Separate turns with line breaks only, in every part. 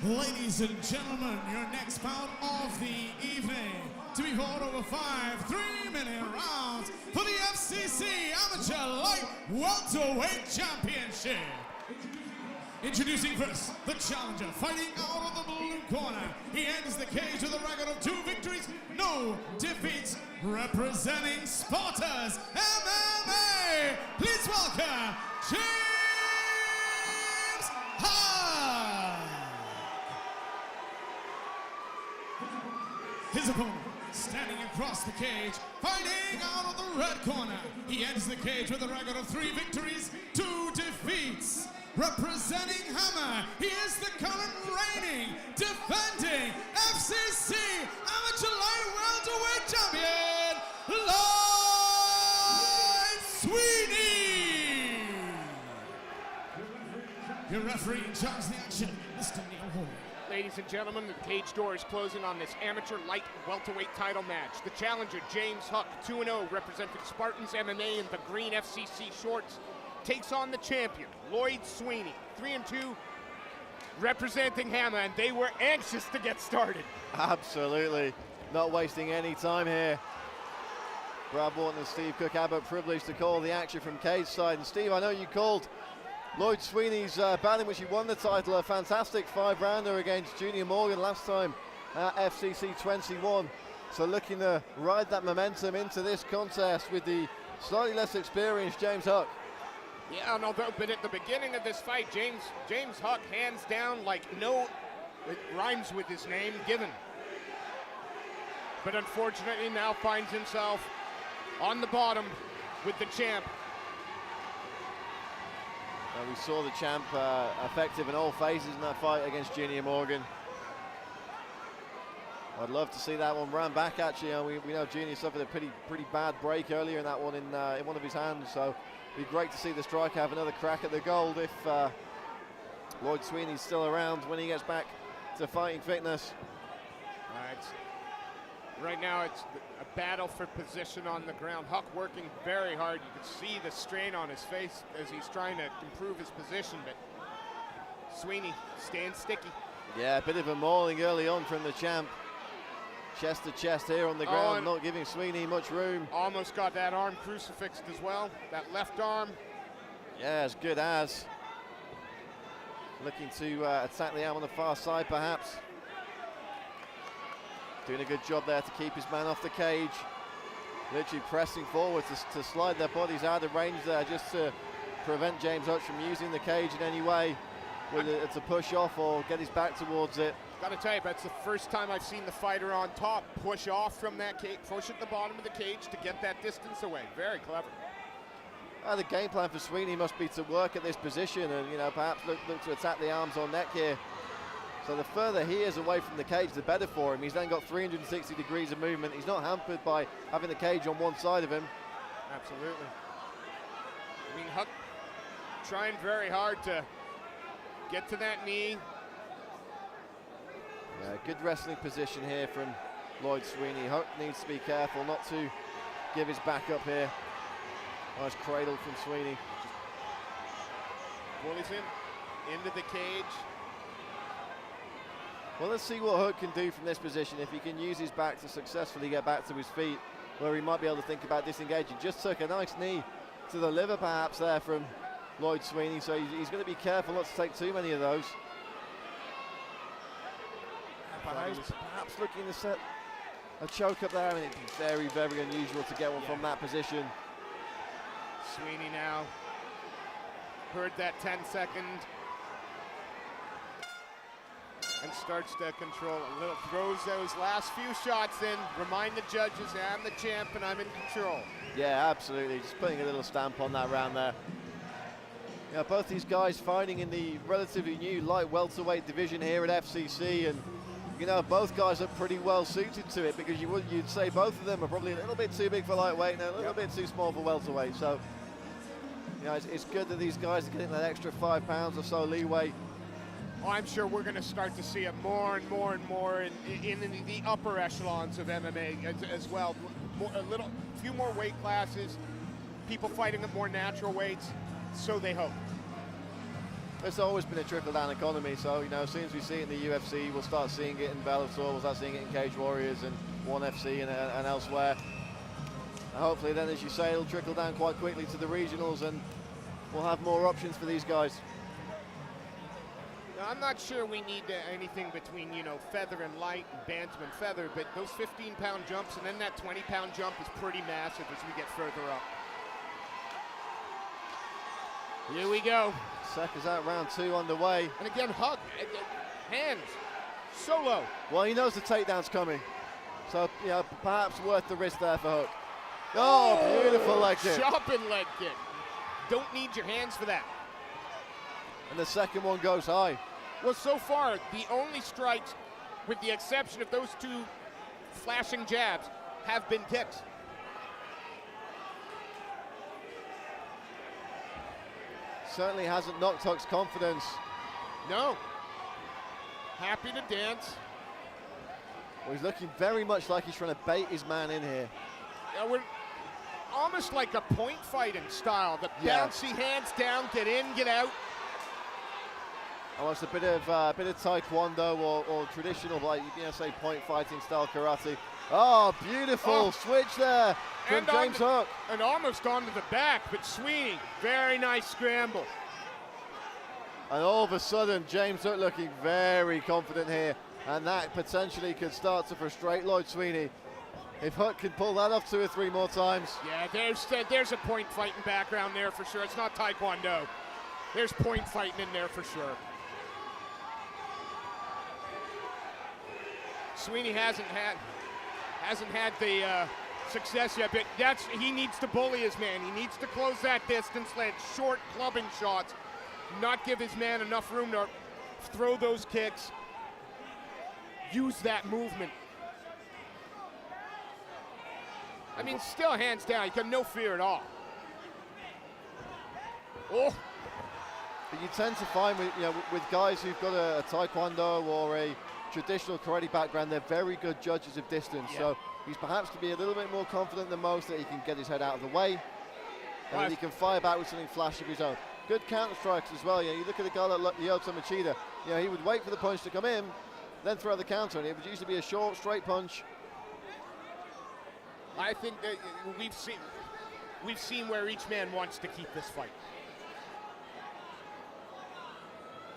Ladies and gentlemen, your next bout of the evening to be fought over 5 3-minute rounds for the FCC Amateur Light Welterweight Championship. Introducing first, the challenger, fighting out of the blue corner. He enters the cage with a record of 2 victories, no defeats, representing Sparta's MMA. Please welcome James Huck. His opponent, standing across the cage, fighting out of the red corner. He enters the cage with a record of 3 victories, 2 defeats. Representing Hammer, he is the current reigning, defending FCC Amateur Light Welterweight Champion, Lloyd Sweeney. Your referee in charge of the action, Mr. Neil Hall.
Ladies and gentlemen, the cage door is closing on this amateur light welterweight title match. The challenger, James Huck, 2-0, representing Spartans MMA in the green FCC shorts, takes on the champion, Lloyd Sweeney, 3-2, representing Hammer, and they were anxious to get started.
Absolutely, not wasting any time here. Brad Wharton and Steve Cook Abbott privileged to call the action from cage side. And Steve, I know you called Lloyd Sweeney's bout in which he won the title a fantastic 5-rounder against Junior Morgan last time at FCC21. So looking to ride that momentum into this contest with the slightly less experienced James Huck.
Yeah, but at the beginning of this fight, James Huck, hands down, like it rhymes with his name, given. But unfortunately now finds himself on the bottom with the champ.
We saw the champ effective in all phases in that fight against Junior Morgan. I'd love to see that one run back, actually. We know Junior suffered a pretty bad break earlier in that one in one of his hands, so it'd be great to see the striker have another crack at the gold if Lloyd Sweeney's still around when he gets back to fighting fitness.
Right now it's a battle for position on the ground. Huck working very hard. You can see the strain on his face as he's trying to improve his position, but Sweeney staying sticky.
Yeah, a bit of a mauling early on from the champ. Chest to chest here on the ground, not giving Sweeney much room.
Almost got that arm crucifixed as well, that left arm.
Yeah, as good as. Looking to attack the arm on the far side, perhaps. Doing a good job there to keep his man off the cage. Literally pressing forward to slide their bodies out of range there, just to prevent James Huck from using the cage in any way, whether it's a push off or get his back towards it.
Gotta tell you, that's the first time I've seen the fighter on top push off from that cage, push at the bottom of the cage to get that distance away. Very clever.
The game plan for Sweeney must be to work at this position and, perhaps look to attack the arms on neck here. So the further he is away from the cage, the better for him. He's then got 360 degrees of movement. He's not hampered by having the cage on one side of him.
Absolutely. I mean, Huck trying very hard to get to that knee.
Yeah, good wrestling position here from Lloyd Sweeney. Huck needs to be careful not to give his back up here. Nice cradle from Sweeney.
Pulls him into the cage.
Well, let's see what Huck can do from this position. If he can use his back to successfully get back to his feet, where he might be able to think about disengaging. Just took a nice knee to the liver perhaps there from Lloyd Sweeney, so he's going to be careful not to take too many of those. Perhaps looking to set a choke up there. I mean, it'd be very, very unusual to get one from that position.
Sweeney now heard that 10-second and starts to control a little, throws those last few shots in, remind the judges, I'm the champ and I'm in control.
Yeah, absolutely, just putting a little stamp on that round there. Both these guys fighting in the relatively new light welterweight division here at FCC, and both guys are pretty well suited to it, because you'd say both of them are probably a little bit too big for lightweight and a little bit too small for welterweight. So, it's good that these guys are getting that extra 5 pounds or so leeway.
Oh, I'm sure we're going to start to see it more and more and more in the upper echelons of MMA as well. A few more weight classes, people fighting at more natural weights, so they hope.
It's always been a trickle-down economy, so you know, as soon as we see it in the UFC, we'll start seeing it in Bellator, we'll start seeing it in Cage Warriors and ONE FC and elsewhere. And hopefully then, as you say, it'll trickle down quite quickly to the regionals and we'll have more options for these guys.
Now, I'm not sure we need anything between, you know, feather and light and bantam and feather, but those 15-pound jumps and then that 20-pound jump is pretty massive as we get further up. Here we go.
Seconds out, round 2 underway.
And again, Huck, hands, so low.
Well, he knows the takedown's coming. So, you know, perhaps worth the risk there for Huck. Oh, beautiful leg kick.
Chopping leg kick. Don't need your hands for that.
And the second one goes high.
Well, so far, the only strikes, with the exception of those 2 flashing jabs, have been kicks.
Certainly hasn't knocked Huck's confidence.
No. Happy to dance.
Well, he's looking very much like he's trying to bait his man in here.
Yeah, we're almost like a point fighting style. The bouncy hands down, get in, get out.
Almost a bit of taekwondo or traditional, like, you know, say point fighting style karate. Oh, beautiful switch there from James Huck.
And almost onto the back, but Sweeney, very nice scramble.
And all of a sudden, James Huck looking very confident here. And that potentially could start to frustrate Lloyd Sweeney. If Huck can pull that off 2 or 3 more times.
Yeah, there's a point fighting background there for sure. It's not taekwondo. There's point fighting in there for sure. Sweeney hasn't had the success yet, but he needs to bully his man. He needs to close that distance, land short clubbing shots, not give his man enough room to throw those kicks, use that movement. I mean, still hands down, he got no fear at all. Oh.
But you tend to find with guys who've got a taekwondo or a traditional karate background, they're very good judges of distance. Yeah. So he's perhaps to be a little bit more confident than most that he can get his head out of the way and that he can fire back with something flash of his own. Good counter strikes as well. You look at a guy like Lyoto Machida, he would wait for the punch to come in, then throw the counter, and it would usually be a short, straight punch.
I think that we've seen where each man wants to keep this fight.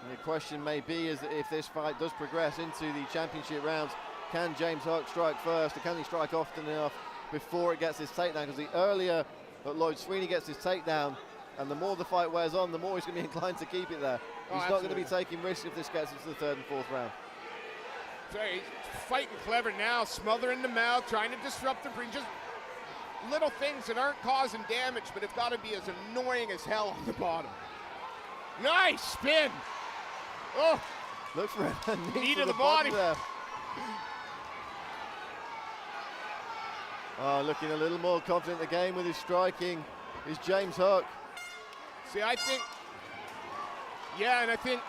And the question may be is that if this fight does progress into the championship rounds, can James Huck strike first, or can he strike often enough before it gets his takedown? Because the earlier that Lloyd Sweeney gets his takedown, and the more the fight wears on, the more he's going to be inclined to keep it there. He's not going to be taking risks if this gets into the 3rd and 4th round.
So he's fighting clever now, smothering the mouth, trying to disrupt the breach. Just little things that aren't causing damage, but have got to be as annoying as hell on the bottom. Nice spin. Oh,
look for a
knee to the body
there. Oh, looking a little more confident in the game with his striking is James Huck.
See, I think, and I think,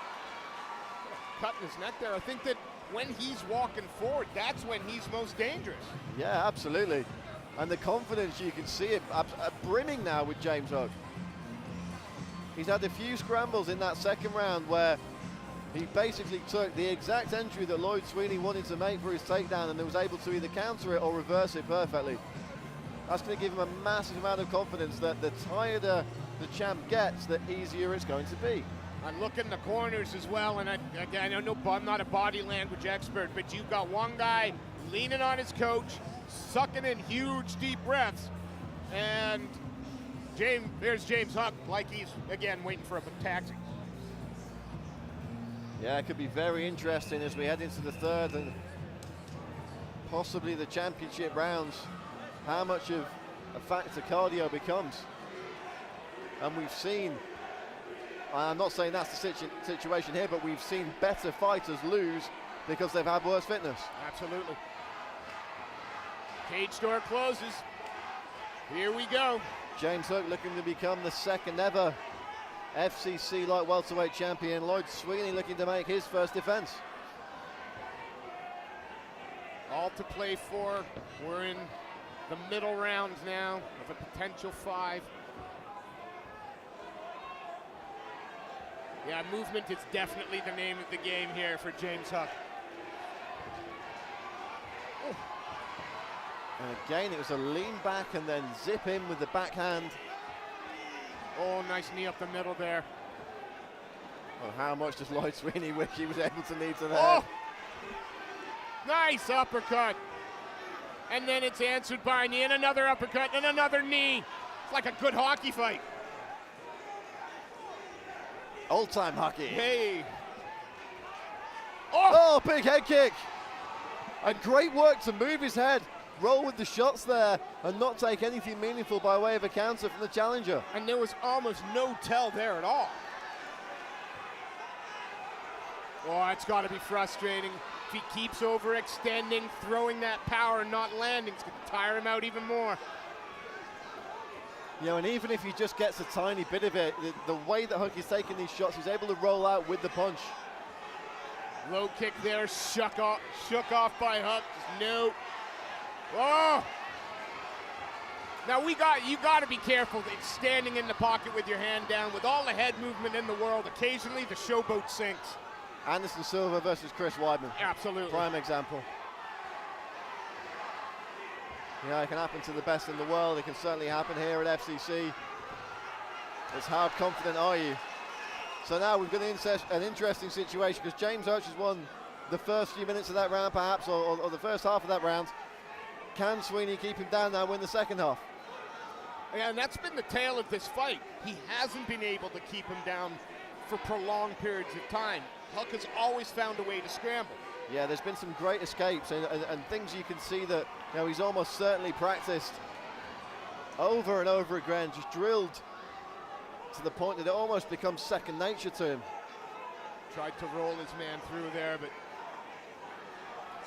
cutting his neck there, I think that when he's walking forward, that's when he's most dangerous.
Yeah, absolutely. And the confidence, you can see it brimming now with James Huck. He's had a few scrambles in that 2nd round where he basically took the exact entry that Lloyd Sweeney wanted to make for his takedown and was able to either counter it or reverse it perfectly. That's going to give him a massive amount of confidence that the tireder the champ gets, the easier it's going to be.
I look in the corners as well, and I know I'm not a body language expert, but you've got one guy leaning on his coach, sucking in huge, deep breaths, and there's James Huck, like he's, again, waiting for a taxi.
Yeah, it could be very interesting as we head into the 3rd and possibly the championship rounds, how much of a factor cardio becomes. And we've seen, I'm not saying that's the situation here, but we've seen better fighters lose because they've had worse fitness.
Absolutely. Cage door closes. Here we go.
James Huck looking to become the 2nd ever FCC light welterweight champion. Lloyd Sweeney looking to make his first defense.
All to play for. We're in the middle rounds now of a potential 5. Yeah, movement is definitely the name of the game here for James Huck.
Oh. And again, it was a lean back and then zip in with the backhand.
Oh, nice knee up the middle there.
Well, how much does Lloyd Sweeney wish he was able to knee to the
Oh!
head?
Nice uppercut. And then it's answered by a knee and another uppercut and another knee. It's like a good hockey fight.
Old-time hockey.
Hey.
Oh, big head kick. And great work to move his head, roll with the shots there, and not take anything meaningful by way of a counter from the challenger.
And there was almost no tell there at all. Oh, it's got to be frustrating. If he keeps overextending, throwing that power and not landing, it's going to tire him out even more.
You know, and even if he just gets a tiny bit of it, the way that Huck is taking these shots, he's able to roll out with the punch.
Low kick there, shook off by Huck. Just no. Oh! Now you got to be careful. It's standing in the pocket with your hand down. With all the head movement in the world, occasionally the showboat sinks.
Anderson Silva versus Chris Weidman.
Absolutely.
Prime example. Yeah, it can happen to the best in the world. It can certainly happen here at FCC. It's how confident are you? So now we've got an interesting situation because James Huck has won the first few minutes of that round perhaps, or the first half of that round. Can Sweeney keep him down now and win the second half?
Yeah, and that's been the tale of this fight. He hasn't been able to keep him down for prolonged periods of time. Huck has always found a way to scramble.
Yeah, there's been some great escapes and things you can see that, you know, he's almost certainly practiced over and over again, just drilled to the point that it almost becomes second nature to him.
Tried to roll his man through there, but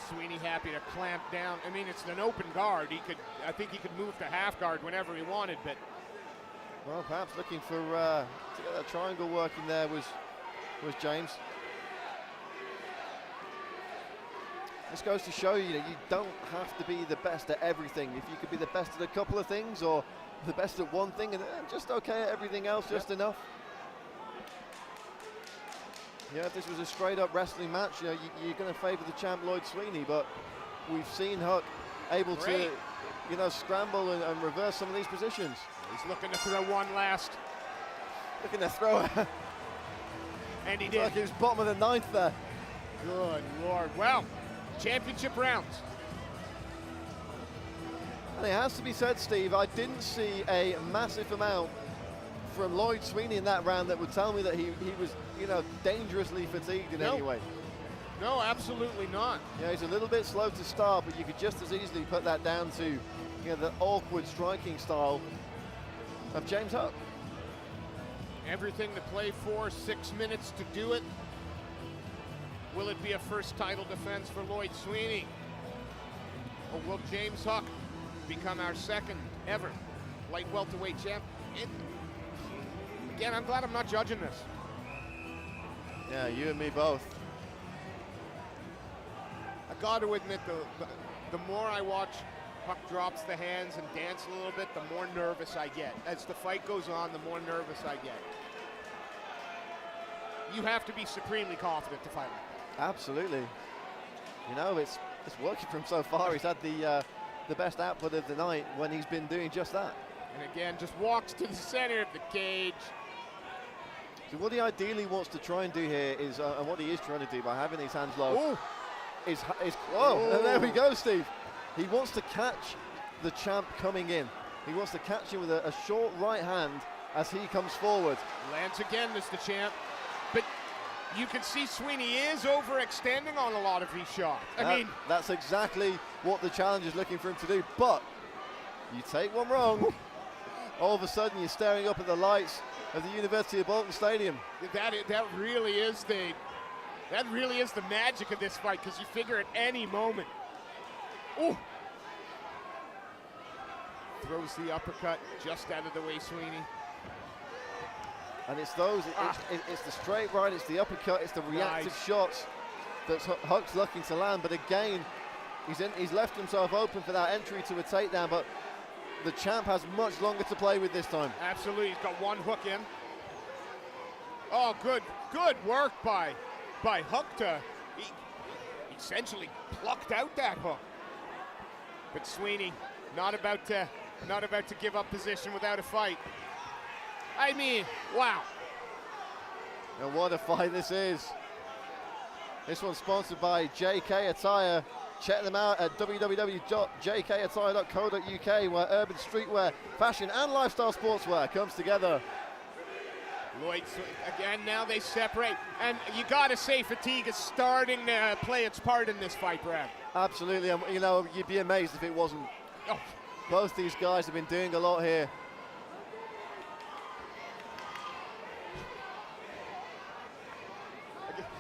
Sweeney happy to clamp down. I mean, it's an open guard. I think he could move to half guard whenever he wanted, but.
Well, perhaps looking for to get that triangle working there was James. This goes to show you that you don't have to be the best at everything. If you could be the best at a couple of things or the best at one thing and just okay at everything else, just enough. Yeah, if this was a straight up wrestling match, you know, you're going to favor the champ Lloyd Sweeney, but we've seen Huck able to, you know, scramble and reverse some of these positions.
He's looking to throw one last.
Looking to throw it.
And he did.
Like he was bottom of the ninth there.
Good Lord. Well, championship rounds.
And it has to be said, Steve, I didn't see a massive amount from Lloyd Sweeney in that round that would tell me that he was, you know, dangerously fatigued in any way.
No, absolutely not.
Yeah, he's a little bit slow to start, but you could just as easily put that down to, you know, the awkward striking style of James Huck.
Everything to play for, 6 minutes to do it. Will it be a first title defense for Lloyd Sweeney? Or will James Huck become our second ever light welterweight champ? Again, I'm glad I'm not judging this.
Yeah, you and me both.
I got to admit, the more I watch Huck drops the hands and dance a little bit, the more nervous I get. As the fight goes on, the more nervous I get. You have to be supremely confident to fight like that.
Absolutely. You know, it's working for him so far. He's had the best output of the night when he's been doing just that.
And again, just walks to the center of the cage.
So what he ideally wants to try and do here is, and what he is trying to do by having his hands low, is and there we go, Steve. He wants to catch the champ coming in. He wants to catch him with a short right hand as he comes forward.
Lands again, Mr. Champ. But you can see Sweeney is overextending on a lot of these shots. I mean,
that's exactly what the challenge is looking for him to do. But you take one wrong, all of a sudden you're staring up at the lights of the University of Bolton Stadium.
That really is the magic of this fight, because you figure at any moment. Oh! Throws the uppercut just out of the way, Sweeney.
And it's those, it's the straight right, it's the uppercut, it's the reactive shots that Huck's looking to land. But again, he's left himself open for that entry to a takedown, but the champ has much longer to play with this time.
Absolutely, he's got one hook in. Oh, good work by Huck he essentially plucked out that hook. But Sweeney not about to give up position without a fight. I mean, wow.
And what a fight this is. This one's sponsored by JK Attire. Check them out at www.jkattire.co.uk, where urban streetwear, fashion and lifestyle sportswear comes together.
Lloyd, again, now they separate. And you got to say fatigue is starting to play its part in this fight, Brad.
Absolutely. You know, you'd be amazed if it wasn't.
Oh.
Both these guys have been doing a lot here.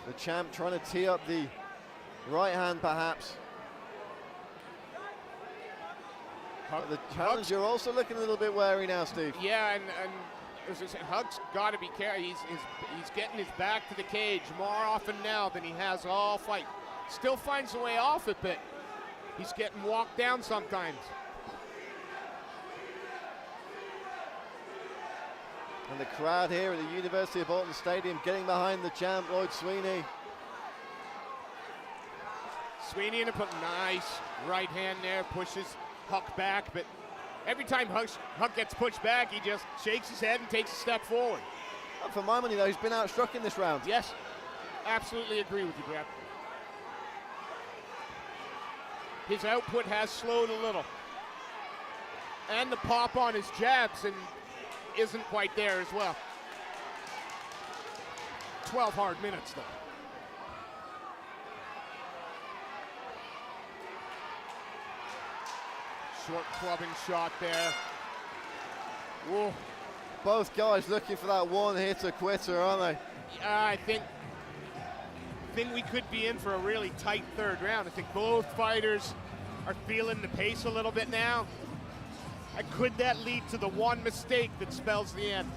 The champ trying to tee up the right hand, perhaps. But the challenger also looking a little bit wary now, Steve.
Yeah, and as I say, Huck's got to be careful. He's getting his back to the cage more often now than he has all fight. Still finds a way off it, but he's getting walked down sometimes.
And the crowd here at the University of Bolton Stadium getting behind the champ, Lloyd Sweeney.
Sweeney in a nice right hand there, pushes Huck back, but every time Huck gets pushed back, he just shakes his head and takes a step forward.
And for my money, though, he's been outstruck in this round.
Yes, absolutely agree with you, Brad. His output has slowed a little. And the pop on his jabs isn't quite there as well. 12 hard minutes, though. Short clubbing shot there. Whoa.
Both guys looking for that one-hitter quitter, aren't they?
I think we could be in for a really tight third round. I think both fighters are feeling the pace a little bit now. And could that lead to the one mistake that spells the end?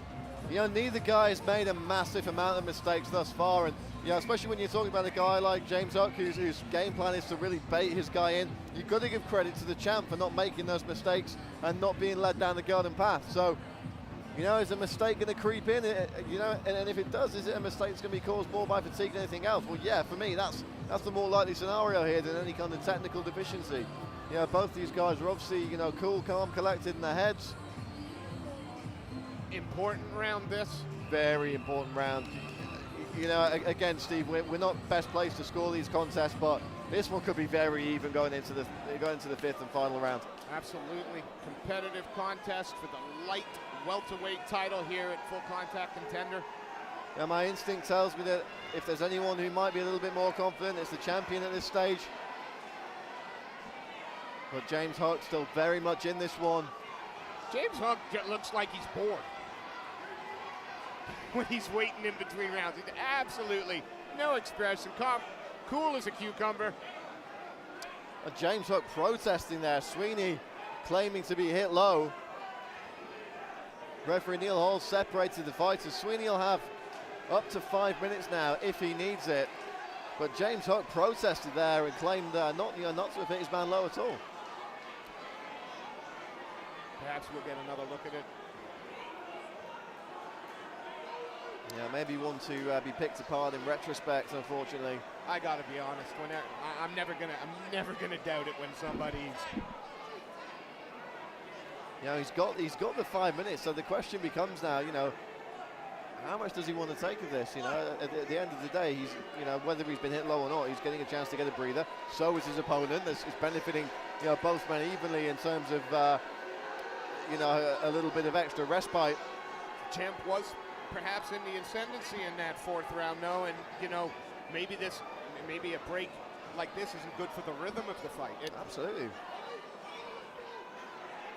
You know, neither guy has made a massive amount of mistakes thus far, and you know, especially when you're talking about a guy like James Huck, whose game plan is to really bait his guy in. You've got to give credit to the champ for not making those mistakes and not being led down the garden path. So, you know, is a mistake going to creep in? You know, and if it does, is it a mistake that's going to be caused more by fatigue than anything else? Well, yeah, for me, that's the more likely scenario here than any kind of technical deficiency. You know, both these guys are obviously, you know, cool, calm, collected in their heads.
Important round this.
Very important round. You know, again, Steve, we're not best placed to score these contests, but this one could be very even going into the fifth and final round.
Absolutely competitive contest for the light welterweight title here at Full Contact Contender.
Yeah, my instinct tells me that if there's anyone who might be a little bit more confident, it's the champion at this stage. But James Huck still very much in this one.
James Huck looks like he's bored when he's waiting in between rounds. He's absolutely no expression, cool as a cucumber.
James Huck protesting there. Sweeney claiming to be hit low. Referee Neil Hall separated the fighters. Sweeney will have up to 5 minutes now if he needs it. But James Huck protested there and claimed not to have hit his man low at all.
Perhaps we'll get another look at it.
Yeah, maybe one to be picked apart in retrospect, unfortunately.
I gotta be honest, I'm never gonna doubt it when somebody's.
You know, he's got the 5 minutes, so the question becomes now, you know, how much does he want to take of this? You know, at the end of the day, he's, you know, whether he's been hit low or not, he's getting a chance to get a breather. So is his opponent. It's benefiting, you know, both men evenly in terms of, you know, a little bit of extra respite.
Champ was perhaps in the ascendancy in that fourth round, though, and you know, maybe a break like this isn't good for the rhythm of the fight.
Absolutely.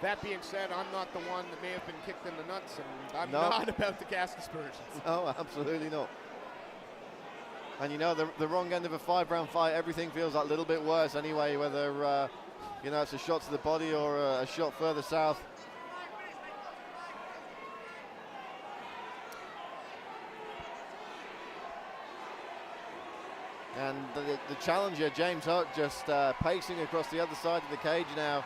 That being said, I'm not the one that may have been kicked in the nuts, and I'm not about to cast aspersions.
No, absolutely not. And you know, the wrong end of a 5-round fight, everything feels that little bit worse anyway, whether, you know, it's a shot to the body or a shot further south. And the challenger, James Huck, just pacing across the other side of the cage now.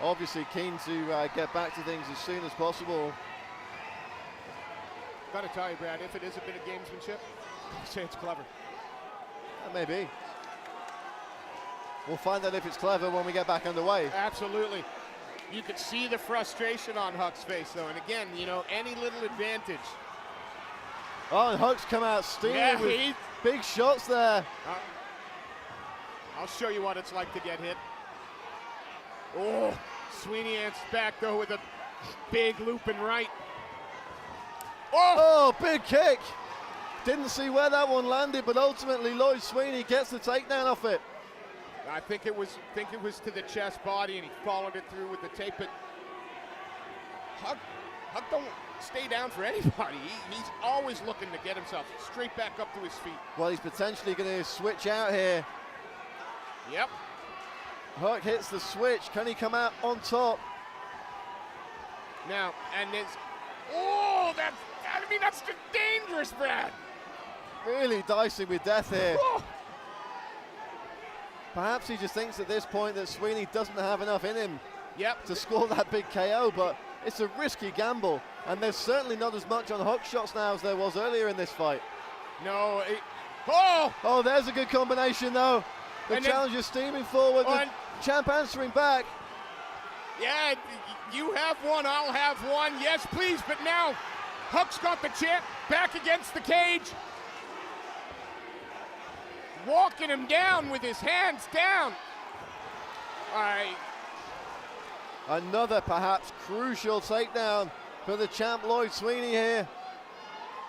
Obviously keen to get back to things as soon as possible.
Gotta tell you, Brad, if it is a bit of gamesmanship, I'd say it's clever.
Maybe. We'll find out if it's clever when we get back underway.
Absolutely. You could see the frustration on Huck's face, though. And again, you know, any little advantage.
Oh, and Huck's come out steaming with big shots there.
I'll show you what it's like to get hit. Oh, Sweeney answers back, though, with a big looping right.
Oh, big kick. Didn't see where that one landed, but ultimately Lloyd Sweeney gets the takedown off it.
I think it was to the chest body, and he followed it through with the tape. But Huck don't stay down for anybody. He's always looking to get himself straight back up to his feet.
Well, he's potentially going to switch out here.
Yep.
Huck hits the switch. Can he come out on top?
Now, and there's, that's just dangerous, Brad.
Really dicey with death here. Perhaps he just thinks at this point that Sweeney doesn't have enough in him to score that big KO, but it's a risky gamble, and there's certainly not as much on Huck's shots now as there was earlier in this fight.
No,
Oh, there's a good combination though. The challenger steaming forward, the champ answering back.
Yeah, you have one, I'll have one, yes please, but now Huck's got the champ back against the cage. Walking him down with his hands down. All right.
Another perhaps crucial takedown for the champ Lloyd Sweeney here.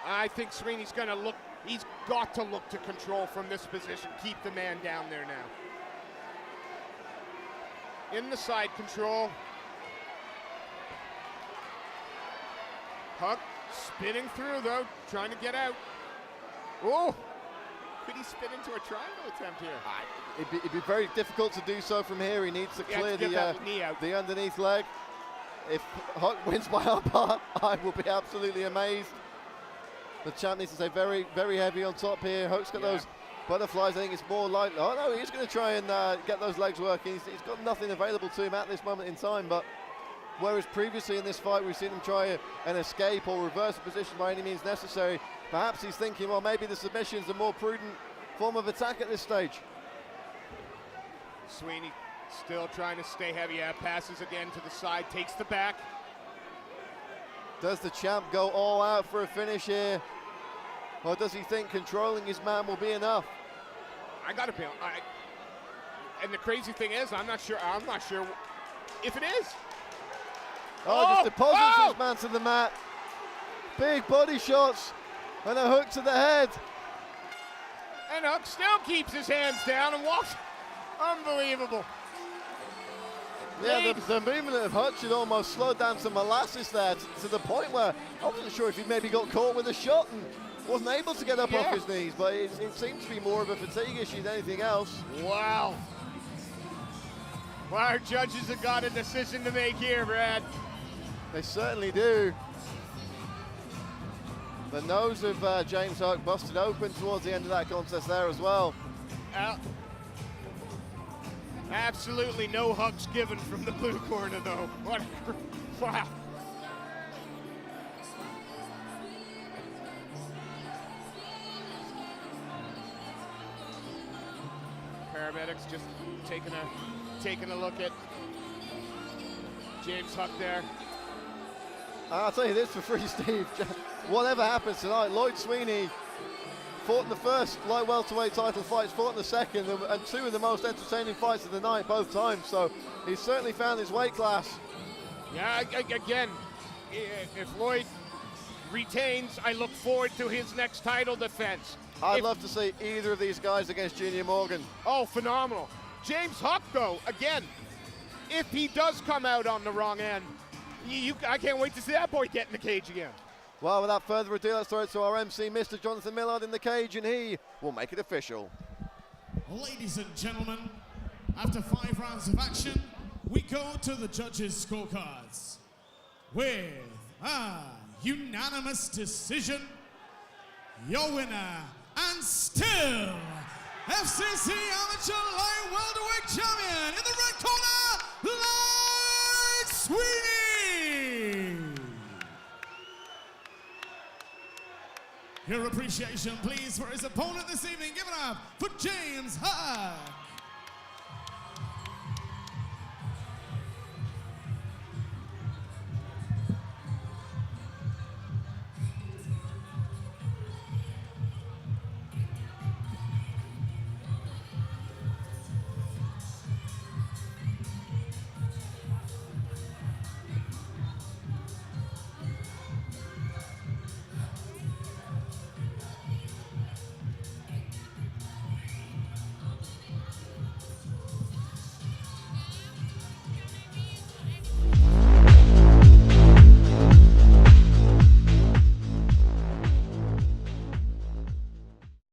I think Sweeney's gonna look, he's got to look to control from this position. Keep the man down there now. In the side control. Huck spinning through though, trying to get out. Oh! Could he spin into a triangle attempt here?
It'd be very difficult to do so from here. He needs to clear the underneath leg. If Huck wins by armbar, I will be absolutely amazed. The champ needs to stay very, very heavy on top here. Huck's got those butterflies. I think it's more like, oh no, he's going to try and get those legs working. He's got nothing available to him at this moment in time, but whereas previously in this fight we've seen him try an escape or reverse a position by any means necessary, perhaps he's thinking, well, maybe the submission's a more prudent form of attack at this stage.
Sweeney still trying to stay heavy. Passes again to the side, takes the back.
Does the champ go all out for a finish here? Or does he think controlling his man will be enough?
I gotta be, and the crazy thing is, I'm not sure if it is.
Just deposits his man to the mat. Big body shots and a hook to the head.
And Huck still keeps his hands down and walks. Unbelievable.
Yeah, the movement of Huck should almost slow down to molasses there, to the point where I wasn't sure if he maybe got caught with a shot and wasn't able to get up off his knees, but it seems to be more of a fatigue issue than anything else.
Wow. Well, our judges have got a decision to make here, Brad.
They certainly do. The nose of James Huck busted open towards the end of that contest there as well.
Absolutely no hugs given from the blue corner, though. What? Wow. Paramedics just taking a look at James Huck there.
I'll tell you this for free, Steve. Whatever happens tonight, Lloyd Sweeney fought in the first light welterweight title fights, fought in the second, and two of the most entertaining fights of the night both times. So he's certainly found his weight class.
Yeah, again, if Lloyd retains, I look forward to his next title defense.
I'd love to see either of these guys against Junior Morgan.
Oh, phenomenal. James Huck, though, again, if he does come out on the wrong end, I can't wait to see that boy get in the cage again.
Well, without further ado, let's throw it to our MC, Mr. Jonathan Millard, in the cage, and he will make it official.
Ladies and gentlemen, after 5 rounds of action, we go to the judges' scorecards. With a unanimous decision, your winner, and still FCC Amateur Light Welterweight Champion in the red corner, Lloyd Sweeney. Your appreciation, please, for his opponent this evening. Give it up for James Huck.